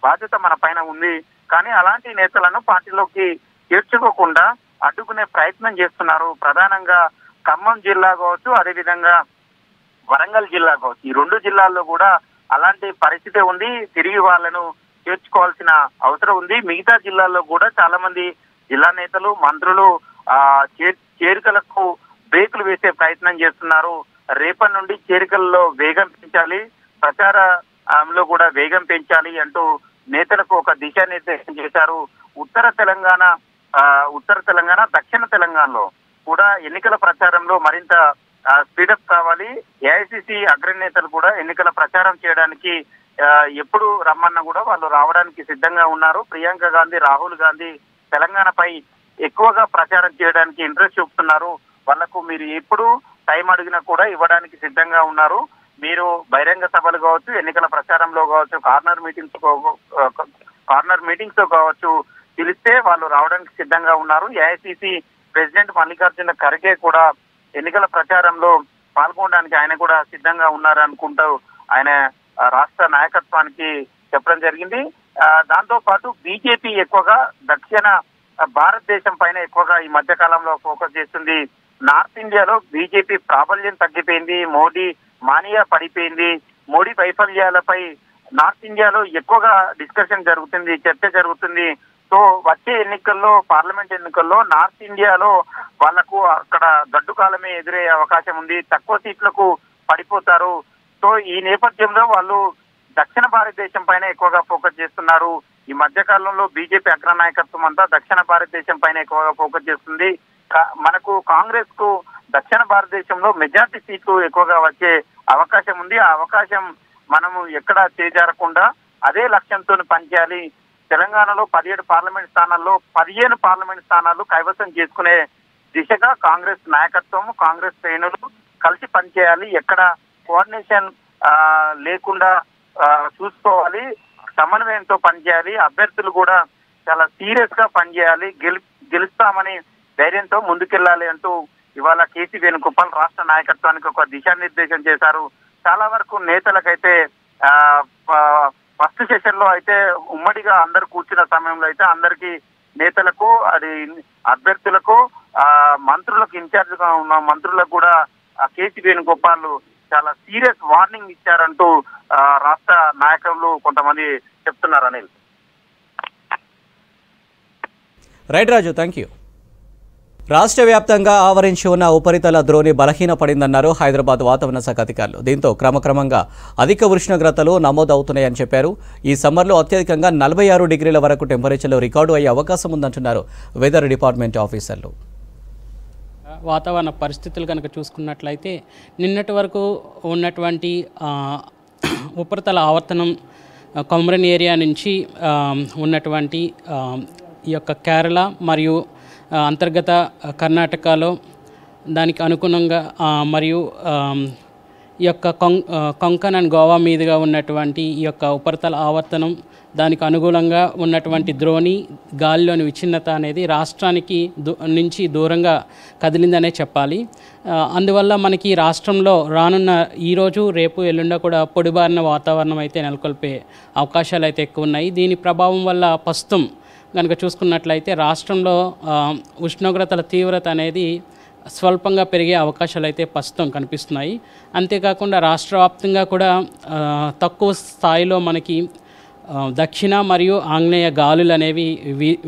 బాధ్యత మన పైన ఉంది. కానీ అలాంటి నేతలను పార్టీలోకి చేర్చుకోకుండా అడ్డుకునే ప్రయత్నం చేస్తున్నారు. ప్రధానంగా ఖమ్మం జిల్లా కావచ్చు, అదేవిధంగా వరంగల్ జిల్లా కావచ్చు, ఈ 2 జిల్లాల్లో కూడా అలాంటి పరిస్థితి ఉంది. తిరిగి వాళ్ళను చేర్చుకోవాల్సిన అవసరం ఉంది. మిగతా జిల్లాల్లో కూడా చాలా మంది జిల్లా నేతలు, మంత్రులు చేరికలకు బ్రేకులు వేసే ప్రయత్నం చేస్తున్నారు. రేపటి నుండి చేరికల్లో వేగం పెంచాలి, ప్రచారంలో కూడా వేగం పెంచాలి అంటూ నేతలకు ఒక దిశానిర్దేశం చేశారు. ఉత్తర తెలంగాణ, దక్షిణ తెలంగాణలో కూడా ఎన్నికల ప్రచారంలో మరింత స్పీడప్ కావాలి. ఏఐసిసి అగ్రనేతలు కూడా ఎన్నికల ప్రచారం చేయడానికి ఎప్పుడు రమ్మన్నా కూడా వాళ్ళు రావడానికి సిద్ధంగా ఉన్నారు. ప్రియాంక గాంధీ, రాహుల్ గాంధీ తెలంగాణపై ఎక్కువగా ప్రచారం చేయడానికి ఇంట్రెస్ట్ చూపుతున్నారు. వాళ్లకు మీరు ఎప్పుడు టైం అడిగినా కూడా ఇవ్వడానికి సిద్ధంగా ఉన్నారు. మీరు బహిరంగ సభలు కావచ్చు, ఎన్నికల ప్రచారంలో కావచ్చు, కార్నర్ మీటింగ్స్ కావచ్చు, పిలిస్తే వాళ్ళు రావడానికి సిద్ధంగా ఉన్నారు. ఏఐసిసి ప్రెసిడెంట్ మల్లికార్జున ఖర్గే కూడా ఎన్నికల ప్రచారంలో పాల్గొనడానికి ఆయన కూడా సిద్ధంగా ఉన్నారు అనుకుంటూ ఆయన రాష్ట్ర నాయకత్వానికి చెప్పడం జరిగింది. దాంతో పాటు బీజేపీ ఎక్కువగా దక్షిణ భారతదేశం పైన ఎక్కువగా ఈ మధ్య కాలంలో ఫోకస్ చేస్తుంది. నార్త్ ఇండియాలో బీజేపీ ప్రాబల్యం తగ్గిపోయింది, మోడీ మానియా పడిపోయింది. మోడీ వైఫల్యాలపై నార్త్ ఇండియాలో ఎక్కువగా డిస్కషన్ జరుగుతుంది, చర్చ జరుగుతుంది. సో వచ్చే ఎన్నికల్లో, పార్లమెంట్ ఎన్నికల్లో నార్త్ ఇండియాలో వాళ్లకు అక్కడ గడ్డు కాలమే ఎదురయ్యే అవకాశం ఉంది, తక్కువ సీట్లకు పడిపోతారు. సో ఈ నేపథ్యంలో వాళ్ళు దక్షిణ భారతదేశం పైన ఎక్కువగా ఫోకస్ చేస్తున్నారు. ఈ మధ్య కాలంలో బీజేపీ అగ్ర నాయకత్వం అంతా దక్షిణ భారతదేశం పైన ఎక్కువగా ఫోకస్ చేస్తుంది. మనకు కాంగ్రెస్ కు దక్షిణ భారతదేశంలో మెజార్టీ సీట్లు ఎక్కువగా వచ్చే అవకాశం ఉంది. ఆ అవకాశం మనము ఎక్కడ చేజారకుండా అదే లక్ష్యంతో పనిచేయాలి. తెలంగాణలో 17 పార్లమెంట్ స్థానాల్లో 15 పార్లమెంట్ స్థానాలు కైవసం చేసుకునే దిశగా కాంగ్రెస్ నాయకత్వం, కాంగ్రెస్ శ్రేణులు కలిసి పనిచేయాలి. ఎక్కడ కోఆర్డినేషన్ లేకుండా చూసుకోవాలి, సమన్వయంతో పనిచేయాలి. అభ్యర్థులు కూడా చాలా సీరియస్ గా పనిచేయాలి, గెలుస్తామని ధైర్యంతో ముందుకెళ్లాలి అంటూ ఇవాళ కేసీ వేణుగోపాల్ రాష్ట్ర నాయకత్వానికి ఒక దిశానిర్దేశం చేశారు. చాలా వరకు నేతలకైతే ఫస్ట్ సెషన్ లో అయితే ఉమ్మడిగా అందరు కూర్చున్న సమయంలో అయితే అందరికి నేతలకు, అది అభ్యర్థులకు, మంత్రులకు, ఇన్ఛార్జ్ గా ఉన్న మంత్రులకు కూడా కేసీ వేణుగోపాల్ చాలా సీరియస్ వార్నింగ్ ఇచ్చారంటూ రాష్ట్ర నాయకులు కొంతమంది చెప్తున్నారు. Anil. Right Raju, thank you. రాష్ట్ర వ్యాప్తంగా ఆవరించి ఉన్న ఉపరితల ద్రోణి బలహీనపడిందన్నారు హైదరాబాద్ వాతావరణ శాఖ అధికారులు. దీంతో క్రమక్రమంగా అధిక ఉష్ణోగ్రతలు నమోదవుతున్నాయని చెప్పారు. ఈ సమ్మర్లో అత్యధికంగా 46 డిగ్రీల వరకు టెంపరేచర్లు రికార్డు అయ్యే అవకాశం ఉందంటున్నారు వెదర్ డిపార్ట్మెంట్ ఆఫీసర్లు. వాతావరణ పరిస్థితులు కనుక చూసుకున్నట్లయితే నిన్నటి వరకు ఉన్నటువంటి ఉపరితల ఆవర్తనం కొమరన్ ఏరియా నుంచి ఉన్నటువంటి ఈ యొక్క కేరళ మరియు అంతర్గత కర్ణాటకలో దానికి అనుగుణంగా మరియు ఈ యొక్క కొంకన్ అండ్ గోవా మీదుగా ఉన్నటువంటి ఈ యొక్క ఉపరితల ఆవర్తనం, దానికి అనుగుణంగా ఉన్నటువంటి ద్రోణి గాలిలోని విచ్ఛిన్నత అనేది రాష్ట్రానికి నుంచి దూరంగా కదిలిందనే చెప్పాలి. అందువల్ల మనకి రాష్ట్రంలో రానున్న ఈరోజు, రేపు, ఎల్లుండ కూడా పొడిబారిన వాతావరణం అయితే నెలకొల్పే అవకాశాలు అయితే ఎక్కువ ఉన్నాయి. దీని ప్రభావం వల్ల ప్రస్తుతం కనుక చూసుకున్నట్లయితే రాష్ట్రంలో ఉష్ణోగ్రతల తీవ్రత అనేది స్వల్పంగా పెరిగే అవకాశాలు అయితే ప్రస్తుతం కనిపిస్తున్నాయి. అంతేకాకుండా రాష్ట్ర వ్యాప్తంగా కూడా తక్కువ స్థాయిలో మనకి దక్షిణ మరియు ఆగ్నేయ గాలులు అనేవి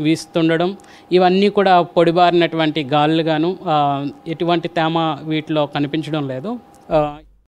వీస్తుండడం, ఇవన్నీ కూడా పొడిబారినటువంటి గాలులుగాను ఎటువంటి తేమ వీటిలో కనిపించడం లేదు.